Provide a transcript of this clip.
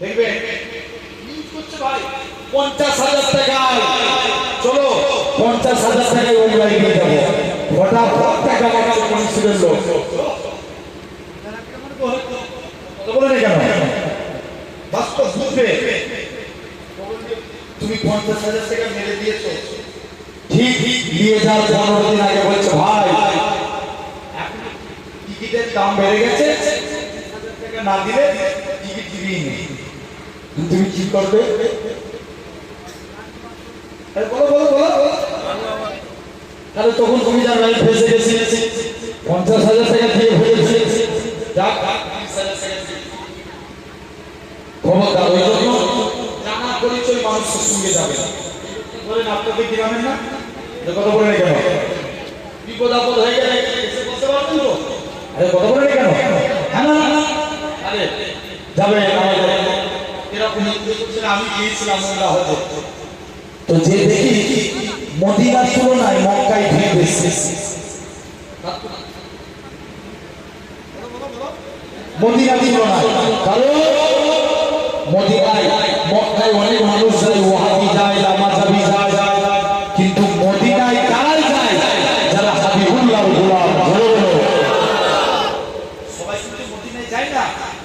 দেখবে নিউজ করছে ভাই 50,000 টাকায়, চলো 50,000 টাকায় ওমরায় নিয়ে যাবো, ফটাফট টাকা মারছে কনস্টিটিউশন লোক। বলে না কেন বাস্তব বুঝবে, তুমি 50,000 টাকা মেরে দিয়েছো, ঠিক নিয়ে যাওয়ার 15 দিন আগে বলছো ভাই এখন টিকিটের দাম বেড়ে গেছে, 50,000 টাকা না দিলে টিকিট দিবি না, তুমি কি করবে? বলো বলো বলো, তাহলে তখন তুমি জানো আমি ফেসে গেছি, 50,000 টাকা দিয়ে ফেলেছি, যাক 30,000 টাকা ক্ষমতা, ওই জন্য জানা পরিচয় মানুষের সঙ্গে যাবে না। বলেন আপনাকে কি জানেন না, কথা বলে না কেন? বিপদ আপদ হয়ে গেলে এসে বলতে পারবেন তো? আরে কথা বলে না কেন? হ্যাঁ না না, আরে যাবে এরকম আমি গিয়েছিলাম ওরা হতে, তো যে দেখি মদিনার তুলনায় মক্কায় ভিড় বেশি, মদিনার তুলনায়